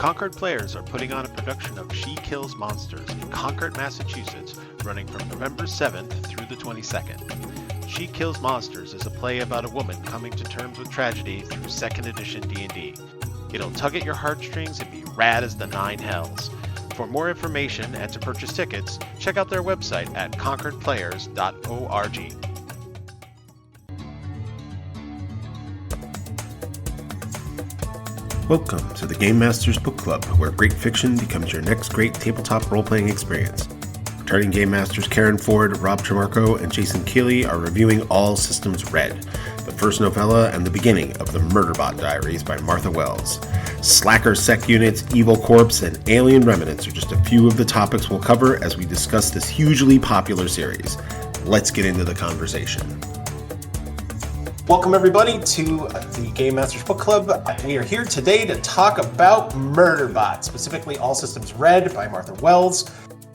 Concord Players are putting on a production of She Kills Monsters in Concord, Massachusetts, running from November 7th through the 22nd. She Kills Monsters is a play about a woman coming to terms with tragedy through 2nd edition D&D. It'll tug at your heartstrings and be rad as the nine hells. For more information and to purchase tickets, check out their website at concordplayers.org. Welcome to the Game Masters Book Club, where great fiction becomes your next great tabletop role-playing experience. Returning Game Masters Karen Ford, Rob Trimarco, and Jason Keeley are reviewing All Systems Red, the first novella and the beginning of the Murderbot Diaries by Martha Wells. Slacker sect units, evil corpse, and alien remnants are just a few of the topics we'll cover as we discuss this hugely popular series. Let's get into the conversation. Welcome, everybody, to the Game Masters Book Club. We are here today to talk about Murderbot, specifically All Systems Red by Martha Wells.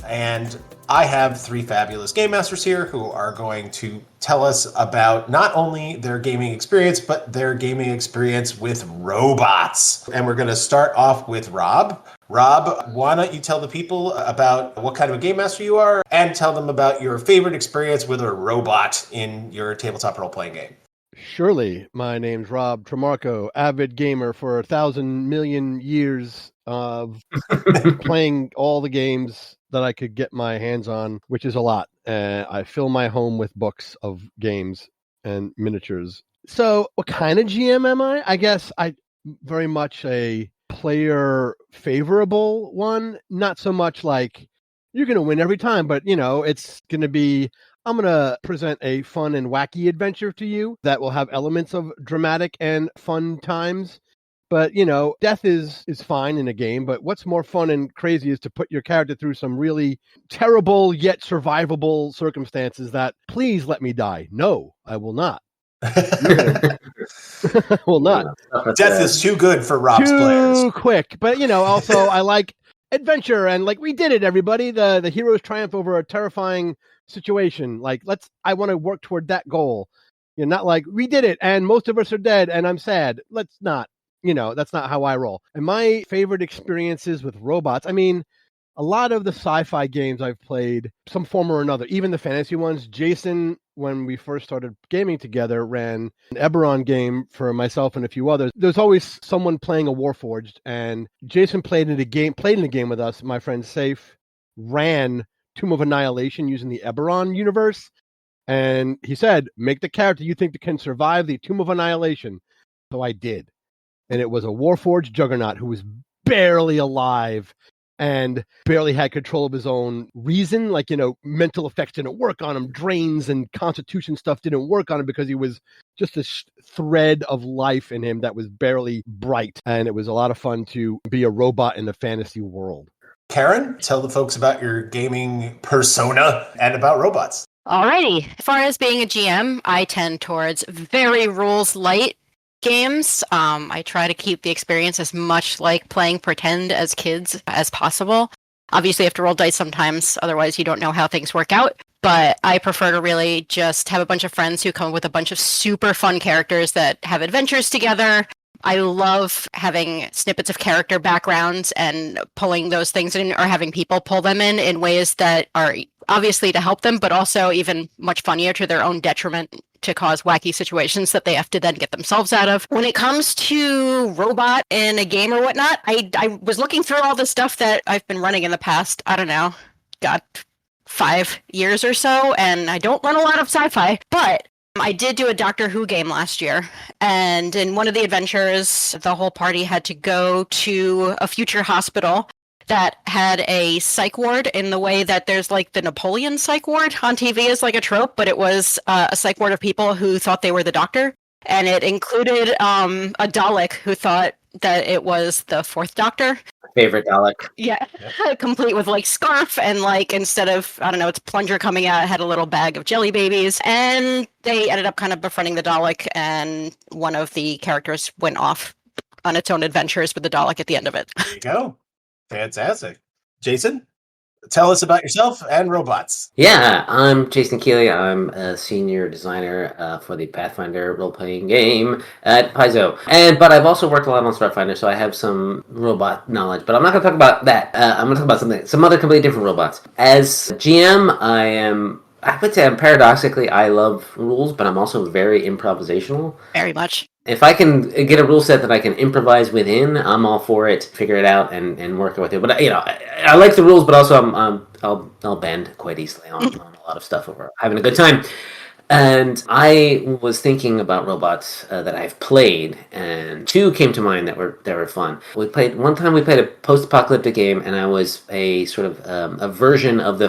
And I have three fabulous Game Masters here who are going to tell us about not only their gaming experience, but their gaming experience with robots. And we're going to start off with Rob. Rob, why don't you tell the people about what kind of a Game Master you are and tell them about your favorite experience with a robot in your tabletop role-playing game. Surely, my name's Rob Trimarco, avid gamer for 1,000 million years of playing all the games that I could get my hands on, which is a lot. I fill my home with books of games and miniatures. So what kind of GM am I? I guess I very much a player favorable one. Not so much like you're going to win every time, but it's going to be, I'm going to present a fun and wacky adventure to you that will have elements of dramatic and fun times. But, death is fine in a game, but what's more fun and crazy is to put your character through some really terrible yet survivable circumstances that, please let me die. No, I will not. Will not. Death is too good for Rob's players. Too quick. But, also I like adventure and we did it, everybody. The heroes triumph over a terrifying situation. I want to work toward that goal. You're not we did it and most of us are dead and I'm sad. Let's not. That's not how I roll. And my favorite experiences with robots, a lot of the sci-fi games I've played, some form or another, even the fantasy ones. Jason, when we first started gaming together, ran an Eberron game for myself and a few others. There's always someone playing a Warforged, and Jason played in a game with us. My friend Safe ran Tomb of Annihilation using the Eberron universe, and he said, make the character you think that can survive the Tomb of Annihilation. So I did. And it was a Warforged juggernaut who was barely alive and barely had control of his own reason. Mental effects didn't work on him. Drains and constitution stuff didn't work on him because he was just this thread of life in him that was barely bright. And it was a lot of fun to be a robot in the fantasy world. Karen, tell the folks about your gaming persona and about robots. Alrighty. As far as being a GM, I tend towards very rules light games. I try to keep the experience as much like playing pretend as kids as possible. Obviously, you have to roll dice sometimes, otherwise you don't know how things work out. But I prefer to really just have a bunch of friends who come up with a bunch of super fun characters that have adventures together. I love having snippets of character backgrounds and pulling those things in, or having people pull them in ways that are obviously to help them, but also even much funnier to their own detriment, to cause wacky situations that they have to then get themselves out of. When it comes to robot in a game or whatnot, I was looking through all the stuff that I've been running in the past, 5 years or so, and I don't run a lot of sci-fi, but I did do a Doctor Who game last year, and in one of the adventures, the whole party had to go to a future hospital that had a psych ward in the way that there's the Napoleon psych ward on TV is a trope, but it was a psych ward of people who thought they were the doctor. And it included a Dalek who thought that it was the fourth Doctor. Favorite Dalek. Yeah, complete with scarf and instead of, its plunger coming out, it had a little bag of jelly babies. And they ended up kind of befriending the Dalek, and one of the characters went off on its own adventures with the Dalek at the end of it. There you go. Fantastic. Jason? tell us about yourself and robots. Yeah, I'm Jason Keeley. I'm a senior designer for the Pathfinder role-playing game at Paizo. But I've also worked a lot on Starfinder, so I have some robot knowledge. But I'm not going to talk about that. I'm going to talk about some other completely different robots. As GM, I would say paradoxically, I love rules, but I'm also very improvisational. Very much. If I can get a rule set that I can improvise within, I'm all for it. Figure it out and work with it. But I like the rules, but also I'll bend quite easily on a lot of stuff over having a good time. And I was thinking about robots that I've played, and two came to mind that were fun. We played a post-apocalyptic game, and I was a sort of a version of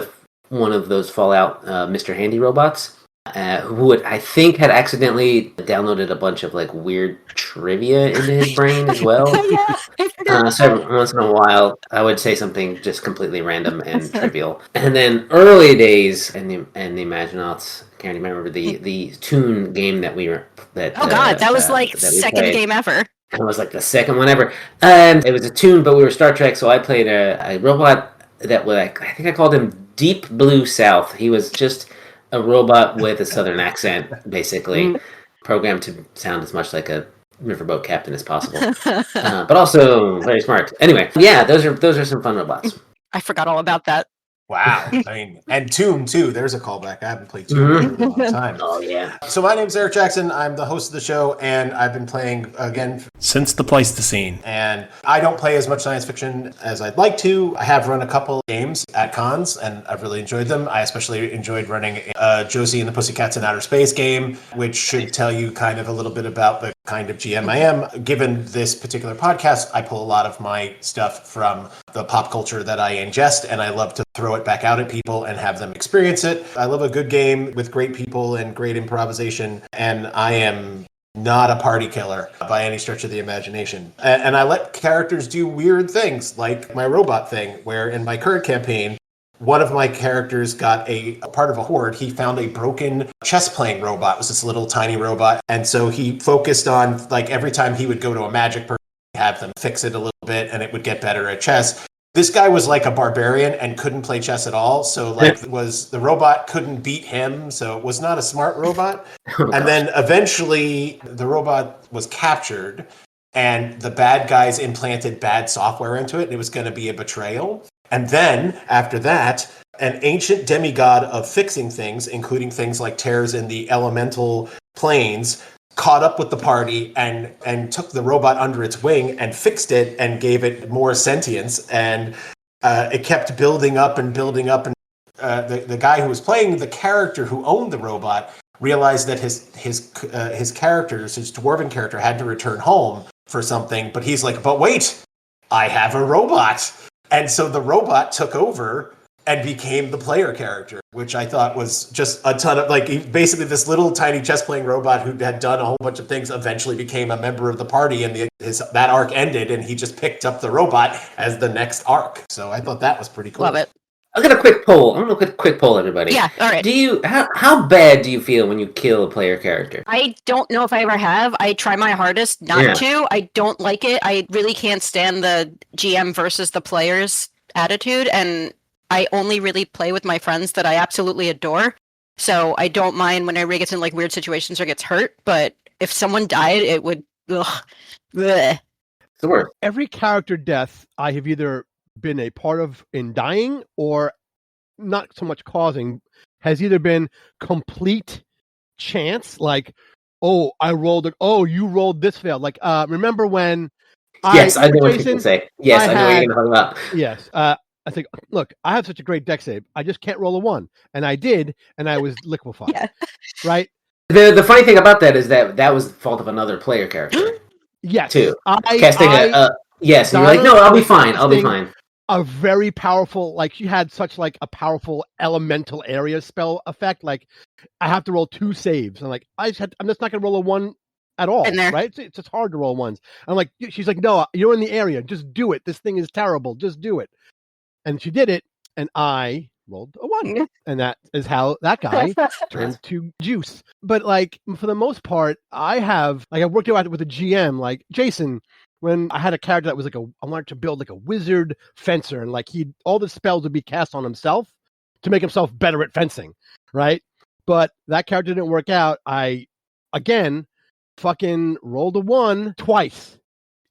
one of those Fallout Mr. Handy robots. Who I think had accidentally downloaded a bunch of like weird trivia into his brain as well. So every once in a while, I would say something just completely random and trivial. And then early days and the Imaginauts. Can't remember the Toon game that we were. That was like second game ever. It was like the second one ever, and it was a Toon, but we were Star Trek, so I played a robot that was I think I called him Deep Blue South. He was just a robot with a southern accent, basically, programmed to sound as much like a riverboat captain as possible, but also very smart. Anyway, yeah, those are some fun robots. I forgot all about that. Wow. I mean, and Toon, too. There's a callback. I haven't played Toon in a really long time. Oh, yeah. So my name's Eric Jackson. I'm the host of the show, and I've been playing, again, since the Pleistocene. And I don't play as much science fiction as I'd like to. I have run a couple games at cons, and I've really enjoyed them. I especially enjoyed running Josie and the Pussycats in Outer Space game, which should tell you kind of a little bit about the kind of GM I am. Given this particular podcast, I pull a lot of my stuff from the pop culture that I ingest, and I love to throw it back out at people and have them experience it. I love a good game with great people and great improvisation, and I am not a party killer by any stretch of the imagination. And I let characters do weird things, like my robot thing, where in my current campaign, one of my characters got a part of a horde. He found a broken chess-playing robot. It was this little tiny robot. And so he focused on, like, every time he would go to a magic person, have them fix it a little bit, and it would get better at chess. This guy was like a barbarian and couldn't play chess at all. So the robot couldn't beat him. So it was not a smart robot. And then eventually the robot was captured and the bad guys implanted bad software into it. And it was going to be a betrayal. And then after that, an ancient demigod of fixing things, including things like tears in the elemental planes, caught up with the party and took the robot under its wing and fixed it and gave it more sentience. And it kept building up and building up. And the guy who was playing the character who owned the robot realized that his character, his dwarven character, had to return home for something. But he's like, but wait, I have a robot. And so the robot took over and became the player character, which I thought was just a ton of, like, basically this little tiny chess-playing robot who had done a whole bunch of things eventually became a member of the party, and that arc ended, and he just picked up the robot as the next arc. So I thought that was pretty cool. Love it. I'll get a quick poll. I'm going to quick poll, everybody. Yeah, all right. How bad do you feel when you kill a player character? I don't know if I ever have. I try my hardest not to. I don't like it. I really can't stand the GM versus the players attitude, and I only really play with my friends that I absolutely adore. So I don't mind when everybody gets in like weird situations or gets hurt, but if someone died, it would bleh. It's the worst. Every character death I have either been a part of in dying or not so much causing has either been complete chance, like, oh, I rolled it. Oh, you rolled this failed. Like, remember when I know what you're going to say. Yes, I know what you're going to talk about. Yes. I think, look, I have such a great deck save. I just can't roll a 1. And I did, and I was liquefied. Yeah. Right? The funny thing about that is that was the fault of another player character. Yes. Too. Yes, and you're like, no, I'll be fine. I'll be fine. A very powerful, like, she had such, like, a powerful elemental area spell effect. Like, I have to roll 2 saves. I'm like, I'm just not going to roll a 1 at all, right? It's just hard to roll 1s. I'm like, she's like, no, you're in the area. Just do it. This thing is terrible. Just do it. And she did it, and I rolled a 1. And that is how that guy turned to juice. But, like, for the most part, I've worked out with a GM, like, Jason, when I had a character that was I wanted to build like a wizard fencer, and like all the spells would be cast on himself to make himself better at fencing, right? But that character didn't work out. I, again, fucking rolled a 1 twice.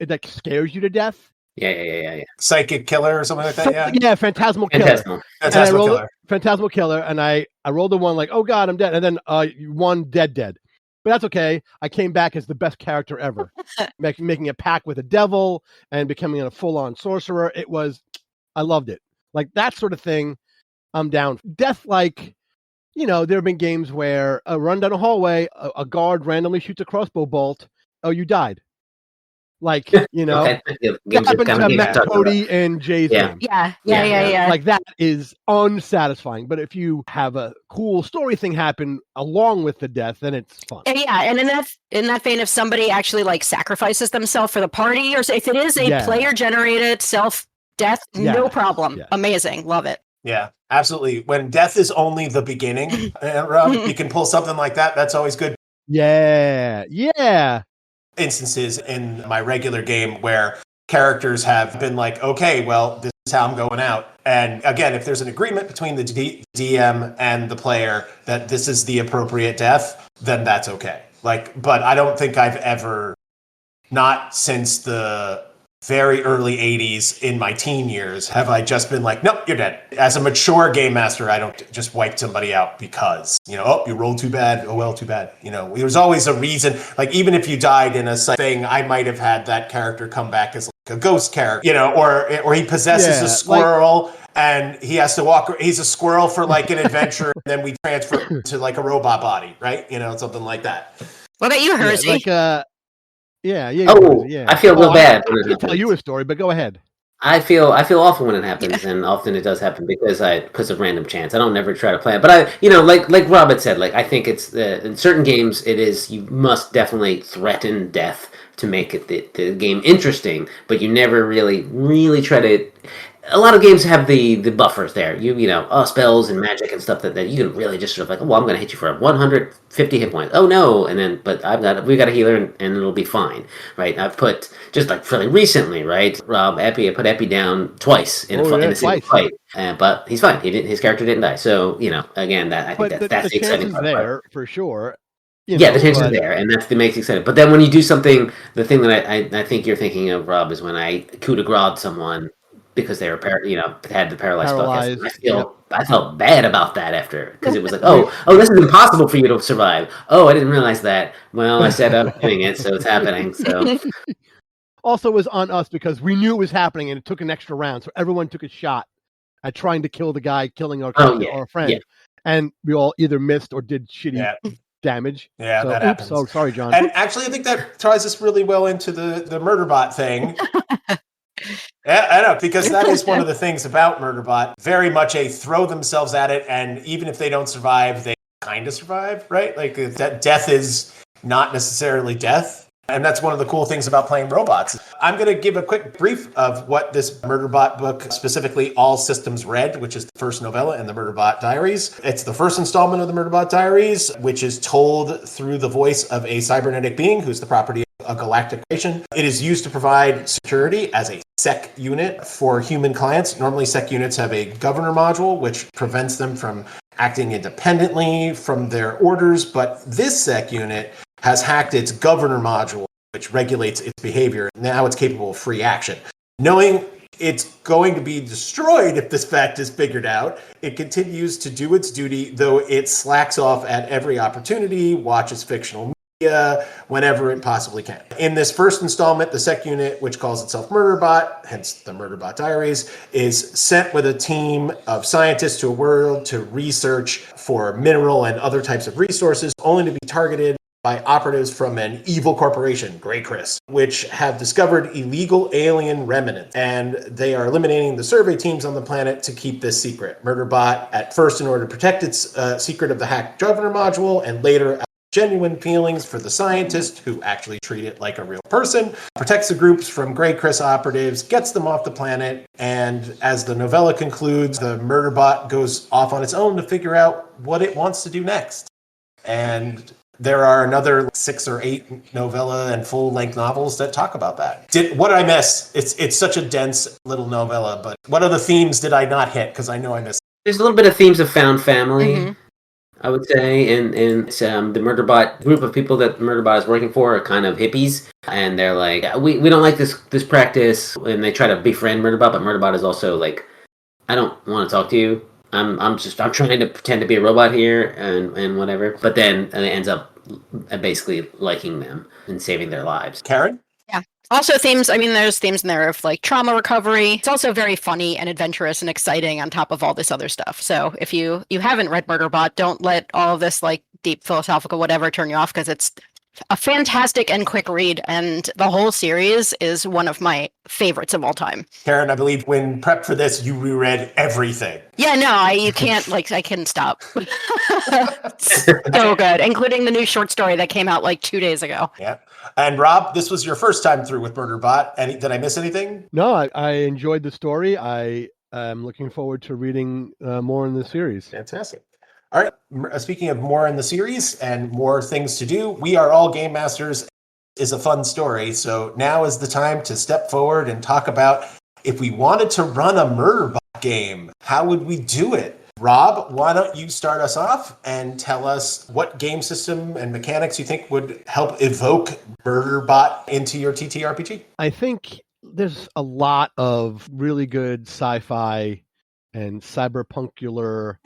It like scares you to death. Yeah. Psychic killer or something like that. Yeah, Phantasmal Killer. Phantasmal Killer. Phantasmal Killer, and I rolled a 1 like, oh god, I'm dead, and then 1 dead. But that's okay. I came back as the best character ever, making a pact with a devil and becoming a full-on sorcerer. I loved it. Like that sort of thing, I'm down. Death, like, there have been games where a run down a hallway, a guard randomly shoots a crossbow bolt. Oh, you died. Like, Okay. that happened to Matt Cody and Jay's game. Yeah. Like that is unsatisfying. But if you have a cool story thing happen along with the death, then it's fun. Yeah, and in that vein, if somebody actually like sacrifices themselves for the party, or if it is a player generated self death, no problem. Yeah. Amazing, love it. Yeah, absolutely. When death is only the beginning, you can pull something like that. That's always good. Yeah. Instances in my regular game where characters have been like, okay, well, this is how I'm going out. And again, if there's an agreement between the DM and the player that this is the appropriate death, then that's okay. But I don't think I've ever, not since the very early 80s in my teen years, have I just been like, nope, you're dead. As a mature game master, I don't just wipe somebody out because, you rolled too bad. Oh, well, too bad. There's always a reason. Like, even if you died in a thing, I might have had that character come back as like a ghost character, or he possesses a squirrel and he has to walk. He's a squirrel for like an adventure. And then we transfer to like a robot body, right? Something like that. What about you, Hersey? Yeah. I feel real bad. I can tell you a story, but go ahead. I feel awful when it happens, and often it does happen because of random chance. I don't never try to plan, but like Rob had said, like I think it's in certain games it is you must definitely threaten death to make it the game interesting, but you never really try to. A lot of games have the buffers there. Spells and magic and stuff that you can really just sort of like, I'm going to hit you for 150 hit points. Oh no, and then we got a healer and it'll be fine, right? I've put just like fairly recently, right? Rob I put Epi down twice in a single fight, but he's fine. His character didn't die. So again, I think that's the exciting part. There for sure. The chance is there, and that's the makes it exciting. But then when you do something, the thing that I think you're thinking of, Rob, is when I coup de grace someone. Because they were, had the paralyzed spellcast. I felt bad about that after, because it was like, oh, this is impossible for you to survive. Oh, I didn't realize that. Well, I said I'm doing it, so it's happening. So, also, it was on us because we knew it was happening, and it took an extra round, so everyone took a shot at trying to kill the guy killing our friend, and we all either missed or did shitty damage. Yeah, so, that happens. Oh, sorry, John. And actually, I think that ties us really well into the Murderbot thing. Yeah, I know, because that is one of the things about Murderbot. Very much a throw themselves at it, and even if they don't survive, they kind of survive, right? Like that death is not necessarily death. And that's one of the cool things about playing robots. I'm going to give a quick brief of what this Murderbot book, specifically All Systems Red, which is the first novella in the Murderbot Diaries. It's the first installment of the Murderbot Diaries, which is told through the voice of a cybernetic being who's the property of a galactic nation. It is used to provide security as a SEC unit for human clients. Normally, SEC units have a governor module, which prevents them from acting independently from their orders, but this SEC unit has hacked its governor module, which regulates its behavior. Now it's capable of free action. Knowing it's going to be destroyed if this fact is figured out, it continues to do its duty, though it slacks off at every opportunity, watches fictional media whenever it possibly can. In this first installment, the SEC unit, which calls itself Murderbot, hence the Murderbot Diaries, is sent with a team of scientists to a world to research for mineral and other types of resources, only to be targeted by operatives from an evil corporation, Grey Chris, which have discovered illegal alien remnants, and they are eliminating the survey teams on the planet to keep this secret. Murderbot, at first in order to protect its secret of the hacked governor module, and later genuine feelings for the scientist who actually treat it like a real person, protects the groups from Grey Chris operatives, gets them off the planet, and as the novella concludes, the Murderbot goes off on its own to figure out what it wants to do next. And There are another 6 or 8 novella and full-length novels that talk about that. What did I miss? It's such a dense little novella, but what other themes did I not hit? Because I know I missed. There's a little bit of themes of found family, Mhm. I would say, and the Murderbot group of people that Murderbot is working for are kind of hippies, and they're like, we don't like this practice, and they try to befriend Murderbot, but Murderbot is also like, I don't want to talk to you. I'm trying to pretend to be a robot here and whatever. But then it ends up basically liking them and saving their lives. Karen? Yeah. Also themes, I mean, there's themes in there of like trauma recovery. It's also very funny and adventurous and exciting on top of all this other stuff. So if you haven't read Murderbot, don't let all of this like deep philosophical whatever turn you off, because it's a fantastic and quick read, and the whole series is one of my favorites of all time. Karen, I believe when prepped for this, you reread everything. Yeah, no, you can't, like, I couldn't stop. So good, including the new short story that came out like 2 days ago. Yeah. And Rob, this was your first time through with Murderbot. Did I miss anything? No, I enjoyed the story. I am looking forward to reading more in the series. Fantastic. All right. Speaking of more in the series and more things to do, We Are All Game Masters is a fun story. So now is the time to step forward and talk about if we wanted to run a Murderbot game, how would we do it? Rob, why don't you start us off and tell us what game system and mechanics you think would help evoke Murderbot into your TTRPG? I think there's a lot of really good sci-fi and cyberpunkular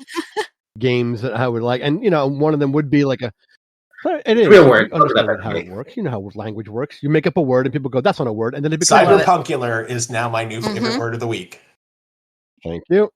games that I would like. And, one of them would be like it is. Real word. You understand how it works. You know how language works. You make up a word and people go, that's not a word. And then it becomes cyberpunkular is now my new favorite word of the week. Thank you.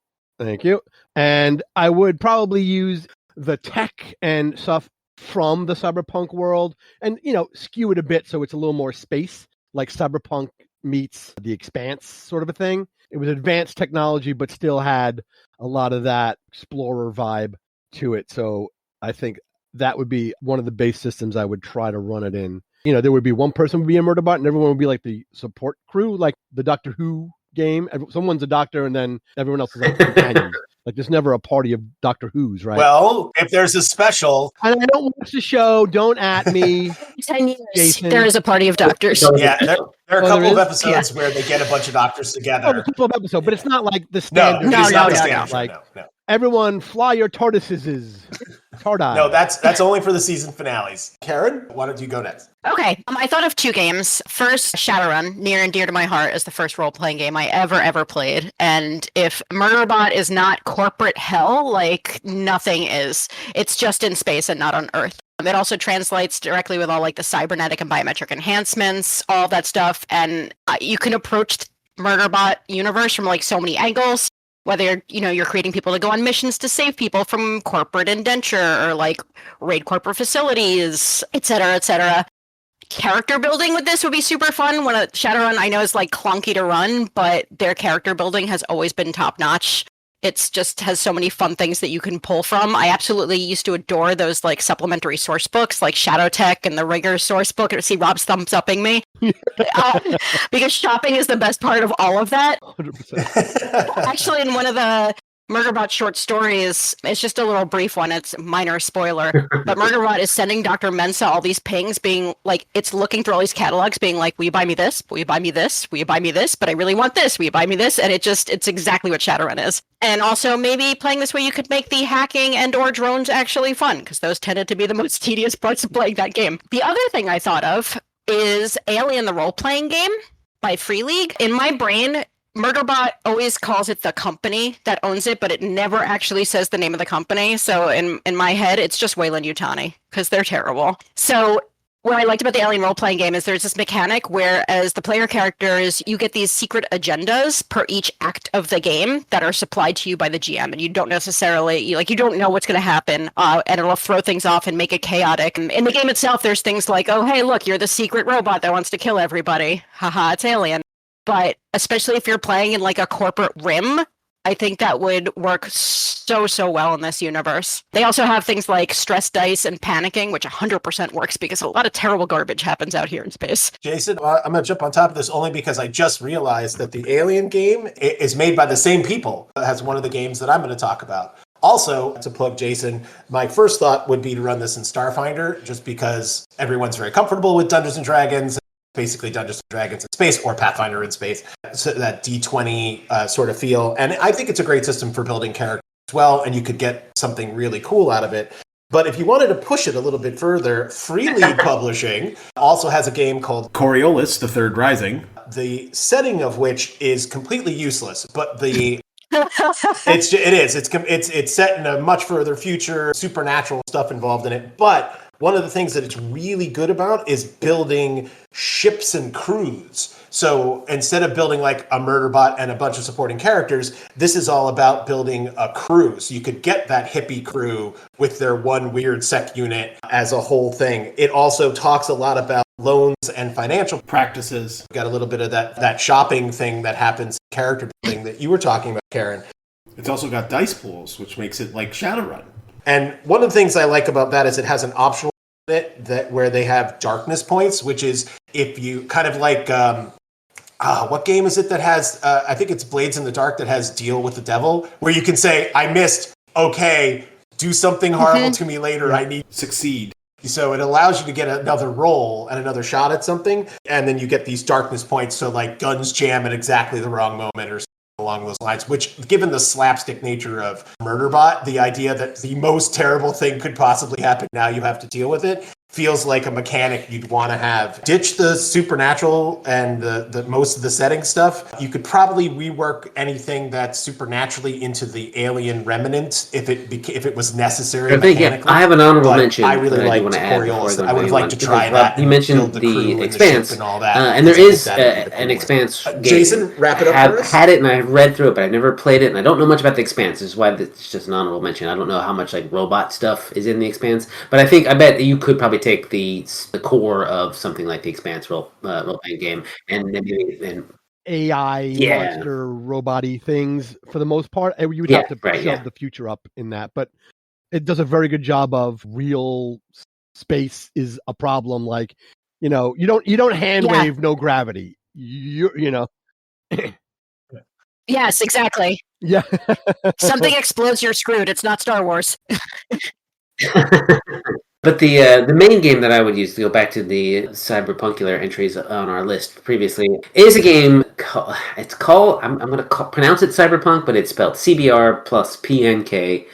And I would probably use the tech and stuff from the cyberpunk world and, skew it a bit so it's a little more space, like cyberpunk meets The Expanse sort of a thing. It was advanced technology, but still had a lot of that explorer vibe to it. So I think that would be one of the base systems I would try to run it in. There would be one person would be a Murderbot and everyone would be like the support crew, like the Doctor Who game. Someone's a doctor and then everyone else is like companions. Like there's never a party of Doctor Who's, right? Well, if there's a special. And I don't watch the show. Don't at me. 10 years. Jason. There is a party of doctors. Yeah, there are a couple of episodes Yeah. where they get a bunch of doctors together. A couple of episodes, but it's not like the No, standard. it's not the no, standard. Like No. everyone, fly your tortoises. Tardai. No, that's only for the season finales. Karen, why don't you go next? Okay, I thought of two games. First, Shadowrun, near and dear to my heart, is the first role-playing game I ever played. And if Murderbot is not corporate hell, like nothing is. It's just in space and not on Earth. It also translates directly with all like the cybernetic and biometric enhancements, all that stuff. And you can approach the Murderbot universe from like so many angles. Whether you're creating people to go on missions to save people from corporate indenture or like raid corporate facilities, etc. Character building with this would be super fun. When a Shadowrun I know is like clunky to run, but their character building has always been top notch. It's just has so many fun things that you can pull from. I absolutely used to adore those like supplementary source books like Shadow Tech and the Rigger source book. See Rob's thumbs upping me. Because shopping is the best part of all of that. 100%. Actually, in one of the Murderbot short stories, it's just a little brief one, it's minor spoiler, but Murderbot is sending Dr. Mensa all these pings being like, it's looking through all these catalogs being like, will you buy me this? Will you buy me this? Will you buy me this? But I really want this. Will you buy me this? And it's exactly what Shadowrun is. And also maybe playing this way you could make the hacking and or drones actually fun, because those tended to be the most tedious parts of playing that game. The other thing I thought of is Alien the role-playing game by Free League. In my brain, Murderbot always calls it the company that owns it, but it never actually says the name of the company. So in my head, it's just Weyland-Yutani, because they're terrible. So what I liked about the Alien role-playing game is there's this mechanic where as the player characters, you get these secret agendas per each act of the game that are supplied to you by the GM, and you don't necessarily, you don't know what's going to happen, and it'll throw things off and make it chaotic. And in the game itself, there's things like, oh, hey, look, you're the secret robot that wants to kill everybody. Haha, it's Alien. But especially if you're playing in like a corporate rim, I think that would work so well in this universe. They also have things like stress dice and panicking, which 100% works because a lot of terrible garbage happens out here in space. Jason, I'm going to jump on top of this only because I just realized that the Alien game is made by the same people as one of the games that I'm going to talk about. Also, to plug Jason, my first thought would be to run this in Starfinder, just because everyone's very comfortable with Dungeons and Dragons, basically Dungeons and Dragons in space or Pathfinder in space, so that D20 sort of feel. And I think it's a great system for building characters as well, and you could get something really cool out of it. But if you wanted to push it a little bit further, Free League Publishing also has a game called Coriolis, the Third Rising. The setting of which is completely useless, but it's set in a much further future, supernatural stuff involved in it. But one of the things that it's really good about is building ships and crews. So instead of building like a Murderbot and a bunch of supporting characters, this is all about building a crew. So you could get that hippie crew with their one weird sec unit as a whole thing. It also talks a lot about loans and financial Practices. Got a little bit of that shopping thing that happens, character building that you were talking about, Karen. It's also got dice pools, which makes it like Shadowrun. And one of the things I like about that is it has an optional bit that where they have darkness points, which is if you kind of like what game is it that has I think it's Blades in the Dark that has Deal with the Devil, where you can say, I missed, okay, do something horrible to me later, I need Succeed. So it allows you to get another roll and another shot at something, and then you get these darkness points, so like guns jam at exactly the wrong moment or something along those lines, which, given the slapstick nature of Murderbot, the idea that the most terrible thing could possibly happen, now you have to deal with it, feels like a mechanic you'd want to have. Ditch the supernatural and the most of the setting stuff. You could probably rework anything that's supernaturally into the alien remnant if it was necessary mechanically. I have an honorable mention. I really liked Coriolis. I would have liked to try that. You mentioned the Expanse, and all that. and there is an Expanse game. Jason, wrap it up for us. I've had it and I've read through it, but I've never played it, and I don't know much about the Expanse. This is why it's just an honorable mention. I don't know how much like robot stuff is in the Expanse, but I bet you could probably take the core of something like the Expanse role-playing game and maybe AI monster robot-y things for the most part. You would have to shove the future up in that, but it does a very good job of real space is a problem. Like, you don't hand wave no gravity. You know. Yes, exactly. Yeah. Something explodes, you're screwed. It's not Star Wars. But the main game that I would use, to go back to the cyberpunkular entries on our list previously, is a game called I'm going to pronounce it Cyberpunk, but it's spelled CBR plus PNK.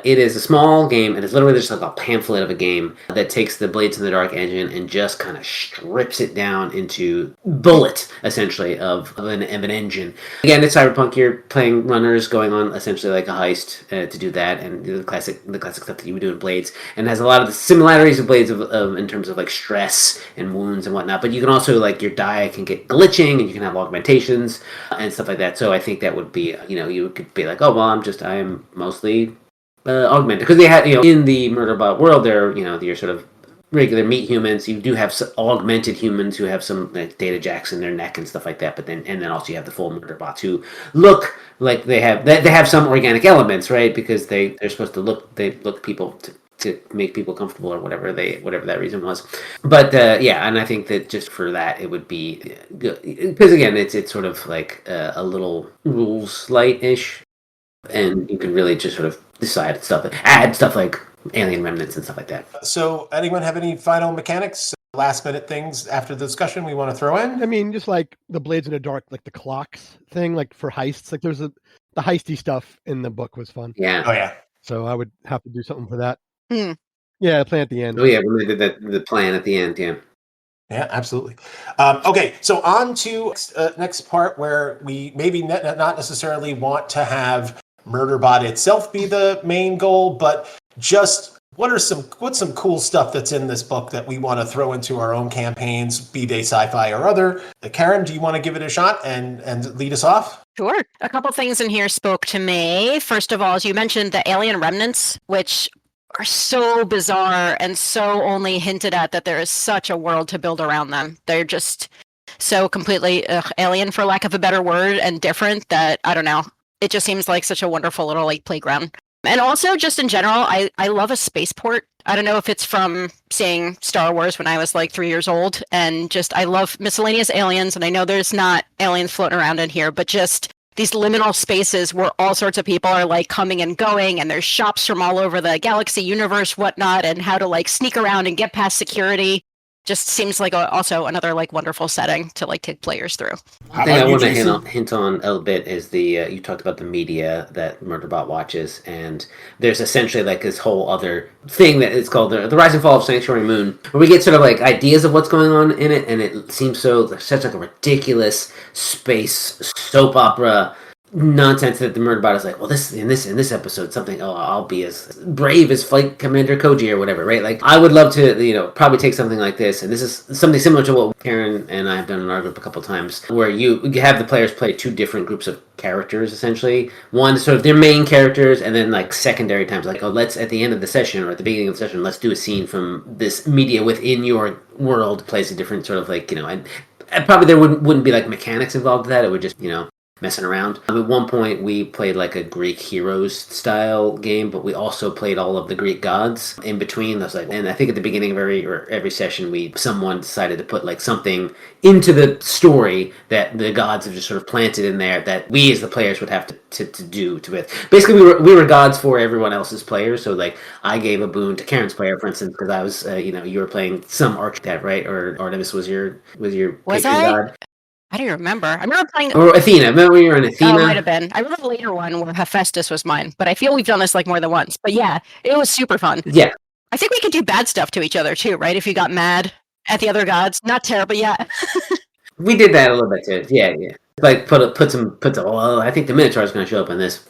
It is a small game, and it's literally just like a pamphlet of a game that takes the Blades in the Dark engine and just kind of strips it down into bullet, essentially, of an engine. Again, it's Cyberpunk. You're playing runners going on essentially like a heist to do that, and the classic stuff that you would do in Blades, and has a lot of the similarities of Blades in terms of like stress and wounds and whatnot. But you can also, like, your die can get glitching, and you can have augmentations and stuff like that. So I think that would be, you could be like, oh well, I am mostly augmented, because they had, in the Murderbot world, they're, your sort of regular meat humans. You do have some augmented humans who have some like, data jacks in their neck and stuff like that. But then also you have the full Murderbots who look like they have some organic elements, right? Because they're supposed to look people to make people comfortable, or whatever that reason was. But and I think that just for that it would be good, because again it's sort of like a little rules light-ish, and you can really just sort of add stuff like alien remnants and stuff like that. So anyone have any final mechanics, last minute things after the discussion we want to throw in? I mean, just like the Blades in the Dark, like the clocks thing, like for heists, like the heisty stuff in the book was fun. Yeah. Oh yeah. So I would have to do something for that. Hmm. Yeah, the plan at the end. Oh yeah, we did the plan at the end, yeah. Yeah, absolutely. Okay, so on to next part, where we maybe not necessarily want to have Murderbot itself be the main goal, but just what's some cool stuff that's in this book that we want to throw into our own campaigns, be they sci-fi or other. Karen, do you want to give it a shot and lead us off? Sure. A couple things in here spoke to me. First of all, as you mentioned, the alien remnants, which are so bizarre and so only hinted at that there is such a world to build around them. They're just so completely alien, for lack of a better word, and different that, I don't know. It just seems like such a wonderful little like playground. And also, just in general, I love a spaceport. I don't know if it's from seeing Star Wars when I was like 3 years old, and just I love miscellaneous aliens, and I know there's not aliens floating around in here, but just these liminal spaces where all sorts of people are like coming and going, and there's shops from all over the galaxy, universe, whatnot, and how to like sneak around and get past security. Just seems like also another like wonderful setting to like take players through. One thing I want to hint on a little bit is the you talked about the media that Murderbot watches, and there's essentially like this whole other thing that is called the Rise and Fall of Sanctuary Moon, where we get sort of like ideas of what's going on in it, and it seems such like a ridiculous space soap opera nonsense that the Murderbot is like, well, in this episode, something. Oh, I'll be as brave as Flight Commander Koji or whatever, right? Like, I would love to, probably take something like this, and this is something similar to what Karen and I have done in our group a couple times, where you have the players play two different groups of characters, essentially. One, sort of their main characters, and then like secondary times, like, oh, let's at the end of the session or at the beginning of the session, let's do a scene from this media within your world, plays a different sort of like, and probably there wouldn't be like mechanics involved with that. It would just, messing around. At one point, we played like a Greek heroes style game, but we also played all of the Greek gods in between. And I think at the beginning of every session, someone decided to put like something into the story that the gods have just sort of planted in there that we as the players would have to do to it. Basically, we were gods for everyone else's players. So like, I gave a boon to Karen's player, for instance, because I was, you were playing some archetype, right? Or Artemis was your patron god. I don't remember. I remember playing... Or Athena. Remember when you were in Athena? Oh, it might have been. I remember the later one where Hephaestus was mine, but I feel we've done this like more than once. But yeah, it was super fun. Yeah. I think we could do bad stuff to each other too, right? If you got mad at the other gods. Not terrible, yeah. We did that a little bit too. Yeah. Like I think the Minotaur is going to show up in this,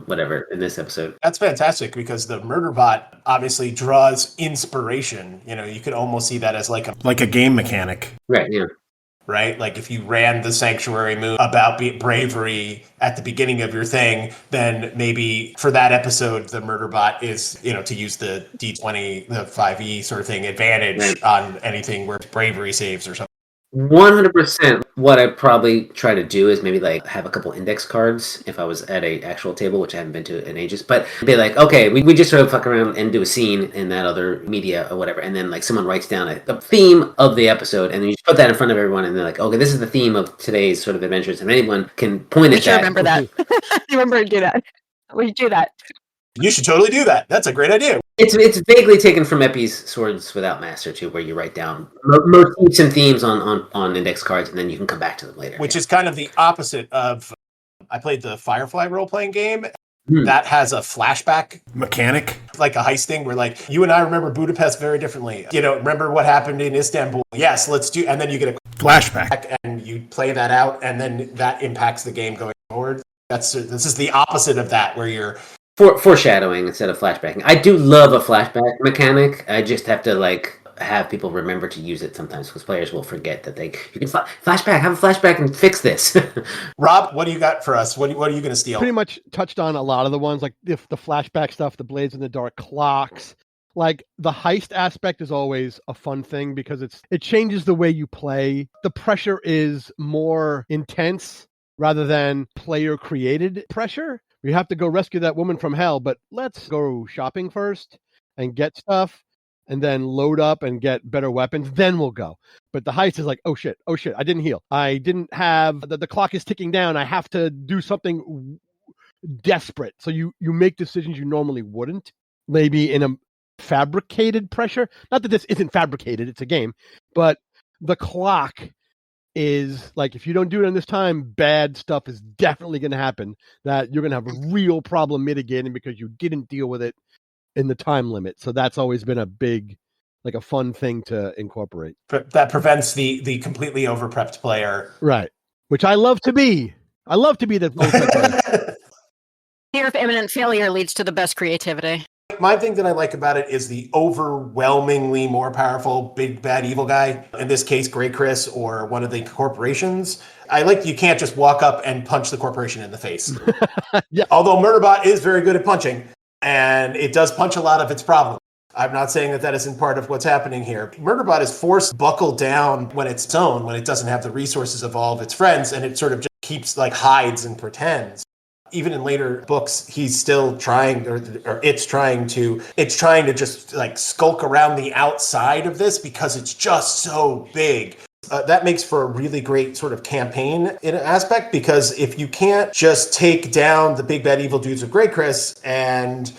whatever, in this episode. That's fantastic because the Murderbot obviously draws inspiration. You could almost see that as like a game mechanic. Right, yeah. Right? Like if you ran the Sanctuary Moon about bravery at the beginning of your thing, then maybe for that episode, the Murderbot is, to use the D20, the 5e sort of thing, advantage on anything where bravery saves or something. 100%. What I probably try to do is maybe like have a couple index cards if I was at a actual table, which I haven't been to in ages, but be like, okay, we just sort of fuck around and do a scene in that other media or whatever, and then like someone writes down a theme of the episode, and then you just put that in front of everyone, and they're like, okay, this is the theme of today's sort of adventures, and anyone can point at that. Remember that. Remember to do that. We do that. You should totally do that. That's a great idea. It's vaguely taken from Epi's Swords Without Master too, where you write down motifs and themes on index cards, and then you can come back to them later. Which is kind of the opposite of. I played the Firefly role-playing game. That has a flashback mechanic, like a heist thing, where like you and I remember Budapest very differently. Remember what happened in Istanbul? Yes, let's do. And then you get a flashback, and you play that out, and then that impacts the game going forward. This is the opposite of that, where you're. Foreshadowing instead of flashbacking. I do love a flashback mechanic. I just have to like have people remember to use it sometimes because players will forget that you can flashback, have a flashback and fix this. Rob, what do you got for us? What are you going to steal? Pretty much touched on a lot of the ones, like the flashback stuff, the Blades in the Dark clocks. Like the heist aspect is always a fun thing because it changes the way you play. The pressure is more intense rather than player created pressure. We have to go rescue that woman from hell, but let's go shopping first and get stuff and then load up and get better weapons. Then we'll go. But the heist is like, oh shit, I didn't heal. I didn't have, the clock is ticking down. I have to do something desperate. So you make decisions you normally wouldn't, maybe in a fabricated pressure. Not that this isn't fabricated, it's a game, but the clock is like, if you don't do it in this time, bad stuff is definitely going to happen, that you're going to have a real problem mitigating because you didn't deal with it in the time limit. So that's always been a big, like a fun thing to incorporate. That prevents the completely over-prepped player. Right. Which I love to be. I love to be the player. Fear of imminent failure leads to the best creativity. My thing that I like about it is the overwhelmingly more powerful big bad evil guy. In this case, Grey Chris or one of the corporations. I like you can't just walk up and punch the corporation in the face. Yeah. Although Murderbot is very good at punching, and it does punch a lot of its problems. I'm not saying that isn't part of what's happening here. Murderbot is forced to buckle down when it's its own, when it doesn't have the resources of all of its friends, and it sort of just keeps like hides and pretends. Even in later books, he's still trying, or it's trying to just like skulk around the outside of this because it's just so big. That makes for a really great sort of campaign in an aspect, because if you can't just take down the big bad evil dudes of Grey Chris, and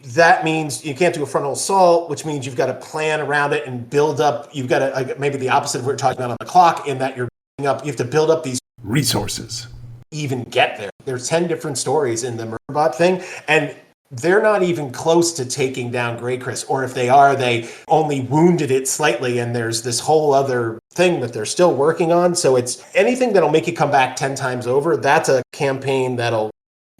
that means you can't do a frontal assault, which means you've got to plan around it and build up. You've got to, maybe the opposite of what we're talking about on the clock, in that you're building up, you have to build up these resources. Even get there. There's 10 different stories in the Murderbot thing, and they're not even close to taking down Grey Chris, or if they are, they only wounded it slightly, and there's this whole other thing that they're still working on. So it's anything that'll make you come back 10 times over. That's a campaign that'll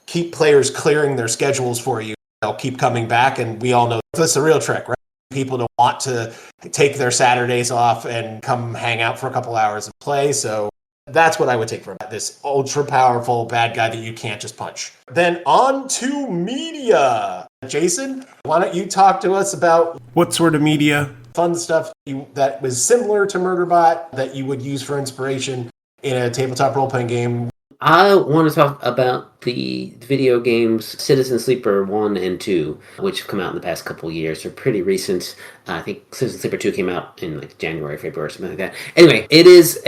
keep players clearing their schedules for you. They'll keep coming back, and we all know that's the real trick, right? People don't want to take their Saturdays off and come hang out for a couple hours and play. So that's what I would take from this ultra powerful bad guy that you can't just punch. Then on to media. Jason, why don't you talk to us about what sort of media? Fun stuff that was similar to Murderbot that you would use for inspiration in a tabletop role-playing game. I want to talk about the video games Citizen Sleeper 1 and 2, which have come out in the past couple of years. They're pretty recent. I think Citizen Sleeper 2 came out in like January, February, or something like that. Anyway, it is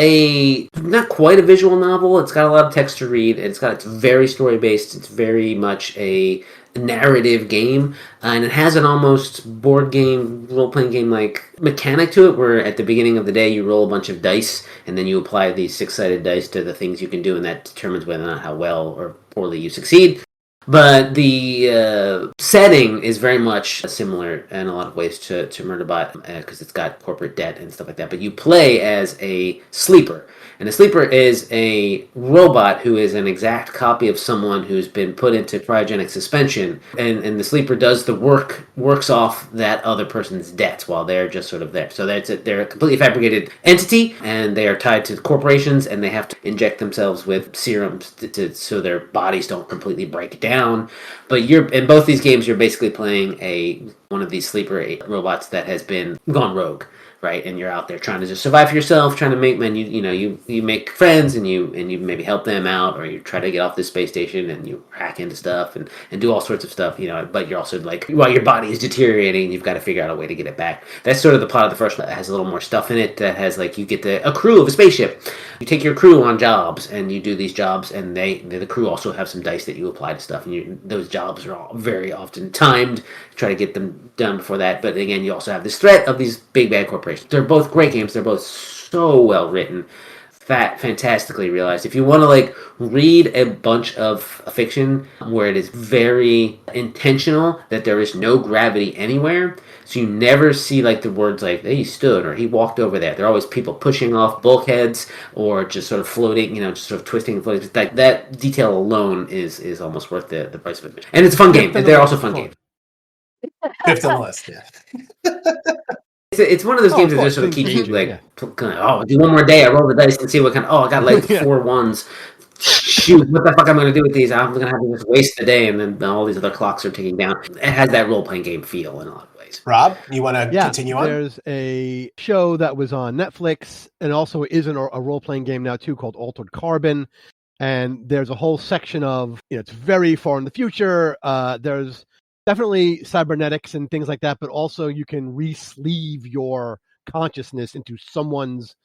not quite a visual novel. It's got a lot of text to read. It's very story-based. It's very much a narrative game, and it has an almost board game, role-playing game like mechanic to it, where at the beginning of the day you roll a bunch of dice and then you apply these six-sided dice to the things you can do, and that determines whether or not how well or poorly you succeed. But the setting is very much similar in a lot of ways to Murderbot, because it's got corporate debt and stuff like that. But you play as a sleeper. And a sleeper is a robot who is an exact copy of someone who's been put into cryogenic suspension. And the sleeper does the works off that other person's debts while they're just sort of there. So they're a completely fabricated entity, and they are tied to corporations, and they have to inject themselves with serums so their bodies don't completely break down. But in both these games, you're basically playing one of these sleeper robots that has been gone rogue. Right, and you're out there trying to just survive for yourself, trying to make you make friends, and you maybe help them out, or you try to get off this space station and you hack into stuff and do all sorts of stuff, but you're also like, while your body is deteriorating, you've got to figure out a way to get it back. That's sort of the plot of the first one. That has a little more stuff in it, that has like, you get a crew of a spaceship. You take your crew on jobs, and you do these jobs, and the crew also have some dice that you apply to stuff, and those jobs are all very often timed. Try to get them done before that, but again, you also have this threat of these big bad corporations. They're both great games. They're both so well written, fantastically realized. If you want to like read a bunch of fiction where it is very intentional, that there is no gravity anywhere, so you never see like the words like he stood or he walked over there. There are always people pushing off bulkheads or just sort of floating, just sort of twisting and floating. Like that detail alone is almost worth the price of admission. And it's a fun game. They're also fun games. Fifth on the list, yeah. It's one of those games that just sort of keeps you like, do one more day. I roll the dice and see what kind. I got like 4 ones. Shoot, what the fuck I'm going to do with these? I'm going to have to just waste the day, and then all these other clocks are ticking down. It has that role playing game feel in a lot of ways. Rob, you want to continue on? There's a show that was on Netflix, and also is a role playing game now too, called Altered Carbon. And there's a whole section of it's very far in the future. There's definitely cybernetics and things like that, but also you can re-sleeve your consciousness into someone's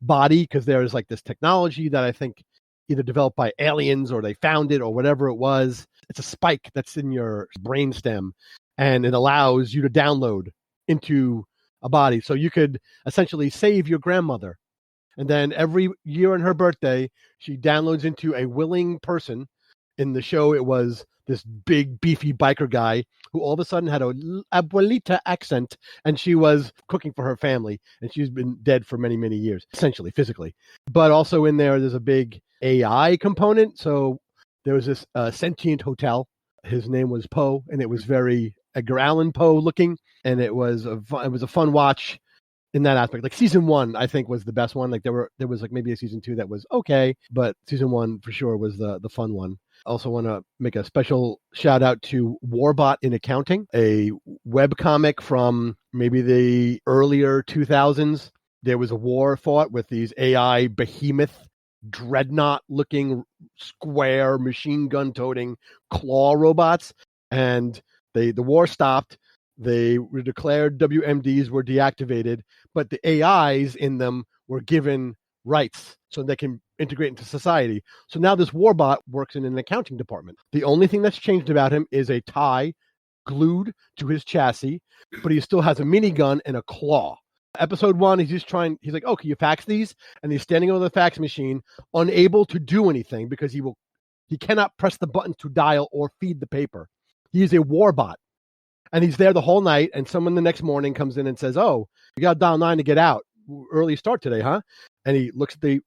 body, because there's like this technology that I think either developed by aliens or they found it or whatever it was. It's a spike that's in your brainstem, and it allows you to download into a body. So you could essentially save your grandmother. And then every year on her birthday, she downloads into a willing person. In the show, it was this big, beefy biker guy who all of a sudden had a abuelita accent, and she was cooking for her family, and she's been dead for many, many years, essentially, physically. But also in there's a big AI component. So there was this sentient hotel. His name was Poe, and it was very Edgar Allan Poe looking, and it was a fun watch in that aspect. Like season 1, I think, was the best one. Like there was like maybe a season 2 that was okay, but season 1 for sure was the fun one. Also want to make a special shout out to Warbot in Accounting, a webcomic from maybe the earlier 2000s. There was a war fought with these AI behemoth, dreadnought looking, square, machine gun toting claw robots. And the war stopped. They were declared WMDs were deactivated, but the AIs in them were given rights so they can integrate into society. So now this warbot works in an accounting department. The only thing that's changed about him is a tie glued to his chassis, but he still has a minigun and a claw. Episode 1, he's like, oh, can you fax these? And he's standing over the fax machine, unable to do anything because he cannot press the button to dial or feed the paper. He is a warbot. And he's there the whole night, and someone the next morning comes in and says, oh, you got to dial 9 to get out. Early start today, huh? And he looks at the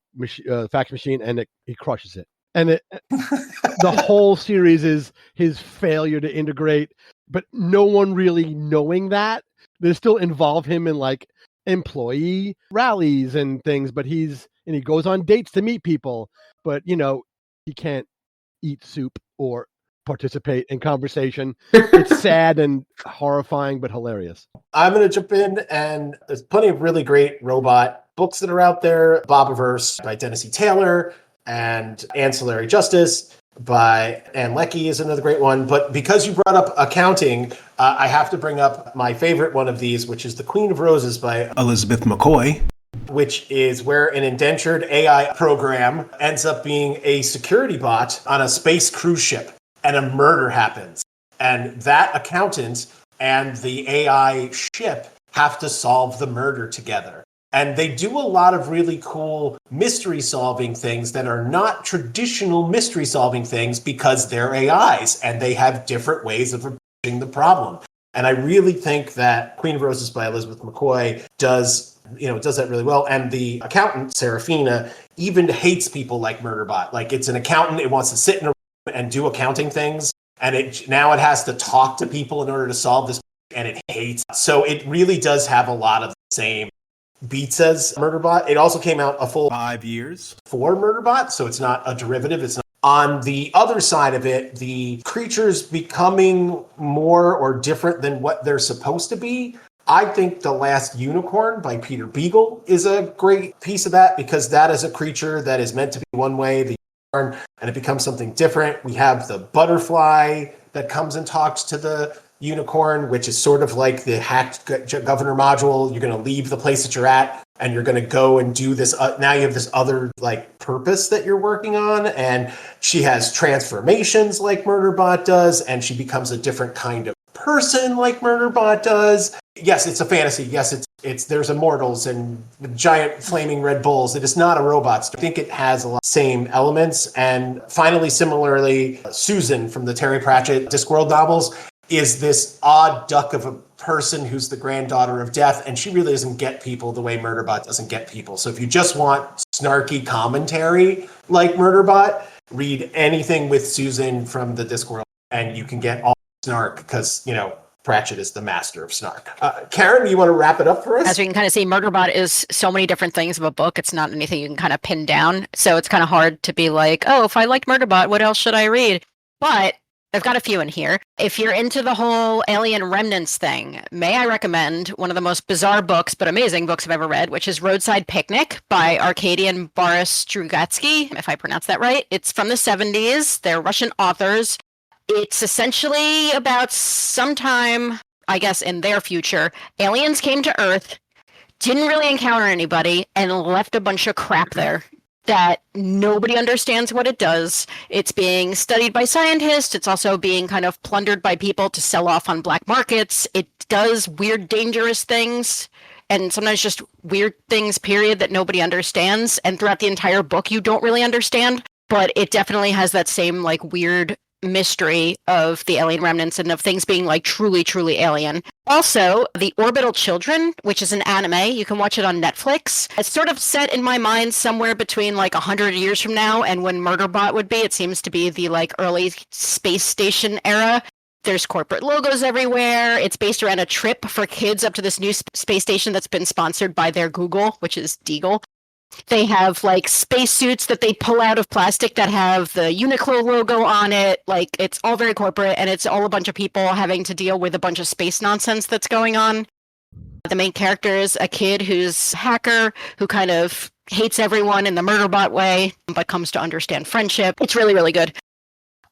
fax machine, and he crushes it. And the whole series is his failure to integrate, but no one really knowing that. They still involve him in like employee rallies and things, but he goes on dates to meet people, but he can't eat soup or participate in conversation. It's sad and horrifying, but hilarious. I'm going to jump in, and there's plenty of really great robot books that are out there. Bobiverse by Dennis E. Taylor and Ancillary Justice by Ann Leckie is another great one. But because you brought up accounting, I have to bring up my favorite one of these, which is The Queen of Roses by Elizabeth McCoy, which is where an indentured AI program ends up being a security bot on a space cruise ship, and a murder happens. And that accountant and the AI ship have to solve the murder together. And they do a lot of really cool mystery solving things that are not traditional mystery solving things because they're AIs and they have different ways of approaching the problem. And I really think that Queen of Roses by Elizabeth McCoy does that really well. And the accountant, Serafina, even hates people like Murderbot. Like, it's an accountant, it wants to sit in a room and do accounting things. And now it has to talk to people in order to solve this, and it hates. So it really does have a lot of the same beats as Murderbot. It also came out a full 5 years for Murderbot, so it's not a derivative. It's not. On the other side of it, the creatures becoming more or different than what they're supposed to be. I think The Last Unicorn by Peter Beagle is a great piece of that, because that is a creature that is meant to be one way, the unicorn, and it becomes something different. We have the butterfly that comes and talks to the unicorn, which is sort of like the hacked governor module. You're going to leave the place that you're at and you're going to go and do this. Now you have this other like purpose that you're working on. And she has transformations like Murderbot does. And she becomes a different kind of person like Murderbot does. Yes, it's a fantasy. Yes, there's immortals and giant flaming red bulls. It is not a robot. I think it has a lot of same elements. And finally, similarly, Susan from the Terry Pratchett Discworld novels is this odd duck of a person who's the granddaughter of death, and she really doesn't get people the way Murderbot doesn't get people. So if you just want snarky commentary like Murderbot, read anything with Susan from the Discworld, and you can get all snark, because, Pratchett is the master of snark. Karen, you want to wrap it up for us? As we can kind of see, Murderbot is so many different things of a book. It's not anything you can kind of pin down. So it's kind of hard to be like, oh, if I liked Murderbot, what else should I read? But I've got a few in here. If you're into the whole alien remnants thing, may I recommend one of the most bizarre books, but amazing books I've ever read, which is Roadside Picnic by Arkadian Boris Strugatsky, if I pronounce that right. It's from the 70s. They're Russian authors. It's essentially about sometime, I guess, in their future, aliens came to Earth, didn't really encounter anybody, and left a bunch of crap there that nobody understands what it does. It's being studied by scientists. It's also being kind of plundered by people to sell off on black markets. It does weird, dangerous things, and sometimes just weird things, period, that nobody understands. And throughout the entire book, you don't really understand, but it definitely has that same like weird mystery of the alien remnants and of things being like truly, truly alien. Also, The Orbital Children, which is an anime. You can watch it on Netflix. It's sort of set in my mind somewhere between like 100 years from now and when Murderbot would be. It seems to be the like early space station era. There's corporate logos everywhere. It's based around a trip for kids up to this new space station that's been sponsored by their Google, which is Deagle. They have like spacesuits that they pull out of plastic that have the Uniqlo logo on it. Like, it's all very corporate, and it's all a bunch of people having to deal with a bunch of space nonsense that's going on. The main character is a kid who's a hacker who kind of hates everyone in the Murderbot way, but comes to understand friendship. It's really, really good.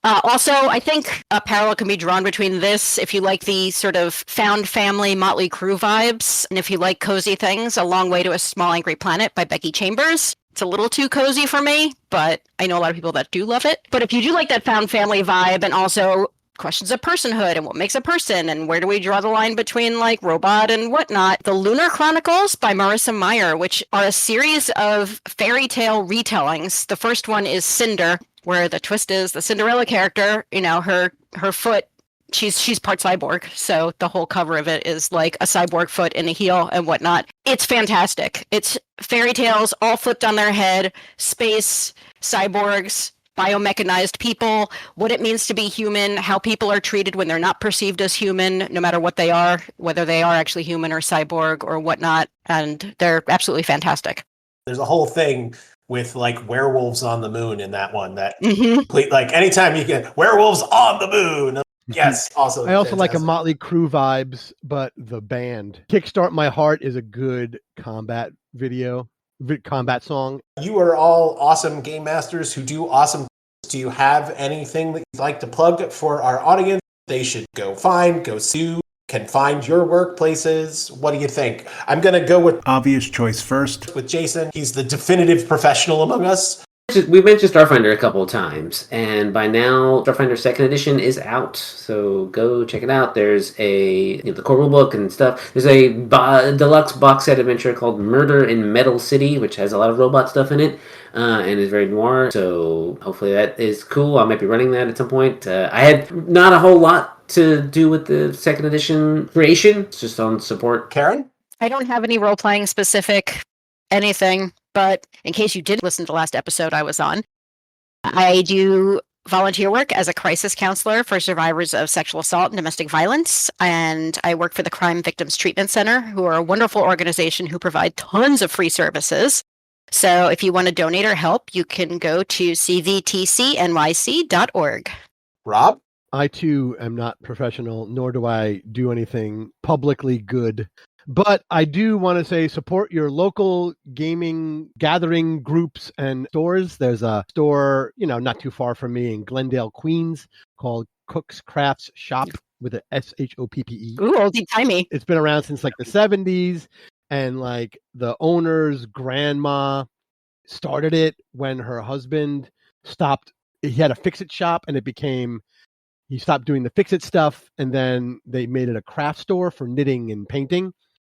Also, I think a parallel can be drawn between this, if you like the sort of found family Motley Crue vibes, and if you like cozy things, A Long Way to a Small Angry Planet by Becky Chambers. It's a little too cozy for me, but I know a lot of people that do love it. But if you do like that found family vibe, and also questions of personhood and what makes a person, and where do we draw the line between like robot and whatnot, The Lunar Chronicles by Marissa Meyer, which are a series of fairy tale retellings. The first one is Cinder, where the twist is the Cinderella character, her foot, she's part cyborg, so the whole cover of it is like a cyborg foot in a heel and whatnot. It's fantastic. It's fairy tales all flipped on their head, space, cyborgs, biomechanized people, what it means to be human, how people are treated when they're not perceived as human, no matter what they are, whether they are actually human or cyborg or whatnot, and they're absolutely fantastic. There's a whole thing with like werewolves on the moon in that one that Mm-hmm. like anytime you get werewolves on the moon. Yes, also. I also like a fantastic. Motley Crue vibes, but the band. Kickstart My Heart is a good combat combat song. You are all awesome game masters who do awesome. Do you have anything that you'd like to plug for our audience? They should go see, can find your workplaces. What do you think? I'm going to go with Obvious choice first. Jason. He's the definitive professional among us. We mentioned Starfinder a couple of times, and by now Starfinder 2nd edition is out, so go check it out. There's the core rulebook and stuff. There's a deluxe box set adventure called Murder in Metal City, which has a lot of robot stuff in it, and is very noir, so hopefully that is cool. I might be running that at some point. I had not a whole lot to do with the 2nd edition creation. It's just on support. Karen? I don't have any role-playing specific anything, but in case you did listen to the last episode I was on, I do volunteer work as a crisis counselor for survivors of sexual assault and domestic violence, and I work for the Crime Victims Treatment Center, who are a wonderful organization who provide tons of free services. So if you want to donate or help, you can go to cvtcnyc.org. Rob? I too am not professional, nor do I do anything publicly good. But I do want to say support your local gaming gathering groups and stores. There's a store, not too far from me in Glendale, Queens, called Cook's Crafts Shop with a SHOPPE. Ooh, oldie-timey. It's been around since like the 70s, and like the owner's grandma started it when her husband stopped. He had a fix-it shop, and he stopped doing the fix-it stuff, and then they made it a craft store for knitting and painting.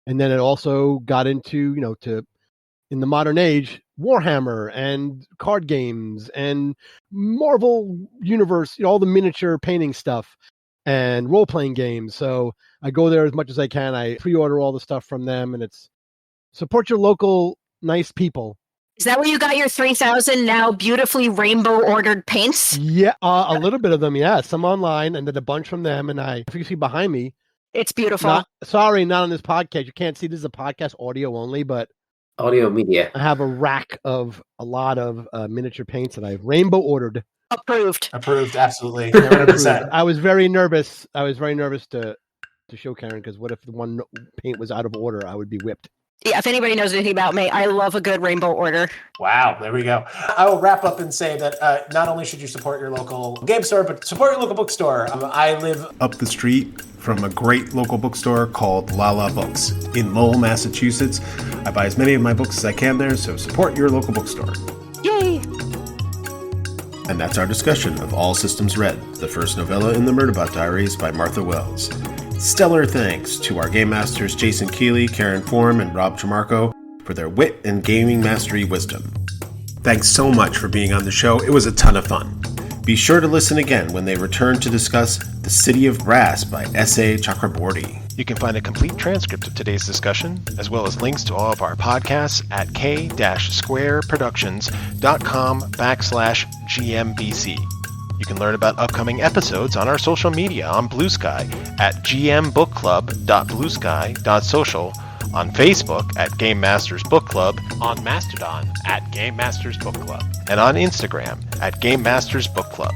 And then it also got into, in the modern age, Warhammer and card games and Marvel Universe, all the miniature painting stuff and role-playing games. So I go there as much as I can. I pre-order all the stuff from them, and it's support your local nice people. Is that where you got your 3,000 now beautifully rainbow-ordered paints? Yeah, a little bit of them, yeah. Some online, and then a bunch from them. And if you see behind me, It's beautiful. not on this podcast. You can't see, this is a podcast audio only, but Audio media. I have a rack of a lot of miniature paints that I've rainbow ordered. Approved. Approved, absolutely. I was very nervous. To show Karen, because what if the one paint was out of order? I would be whipped. Yeah, if anybody knows anything about me, I love a good rainbow order. Wow, there we go. I will wrap up and say that not only should you support your local game store, but support your local bookstore. I live Up the street from a great local bookstore called Lala Books in Lowell, Massachusetts. I buy as many of my books as I can there, so support your local bookstore. Yay! And that's our discussion of All Systems Red, the first novella in the Murderbot Diaries by Martha Wells. Stellar thanks to our game masters Jason Keeley, Karen Form, and Rob Trimarco for their wit and gaming mastery wisdom. Thanks so much for being on the show. It was a ton of fun. Be sure to listen again when they return to discuss The City of Brass by S.A. Chakraborty. You can find a complete transcript of today's discussion, as well as links to all of our podcasts at k-squareproductions.com/GMBC. You can learn about upcoming episodes on our social media on Blue Sky at gmbookclub.bluesky.social, on Facebook at Game Masters Book Club, on Mastodon at Game Masters Book Club, and on Instagram at Game Masters Book Club.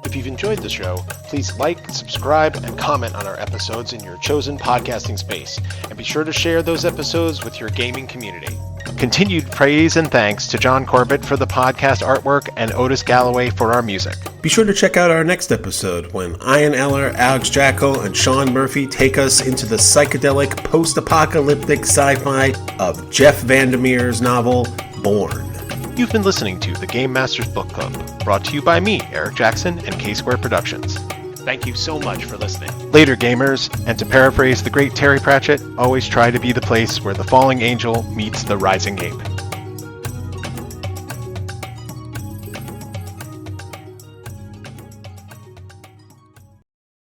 If you've enjoyed the show, please like, subscribe, and comment on our episodes in your chosen podcasting space, and be sure to share those episodes with your gaming community. Continued Praise and thanks to John Corbett for the podcast artwork and Otis Galloway for our music. Be sure to check out our next episode when Ian Eller, Alex Jackal, and Sean Murphy take us into the psychedelic post-apocalyptic sci-fi of Jeff Vandermeer's novel, Born. You've been listening to the Game Masters Book Club, brought to you by me, Eric Jackson, and K-Square Productions. Thank you so much for listening. Later, gamers, and to paraphrase the great Terry Pratchett, always try to be the place where the falling angel meets the rising ape.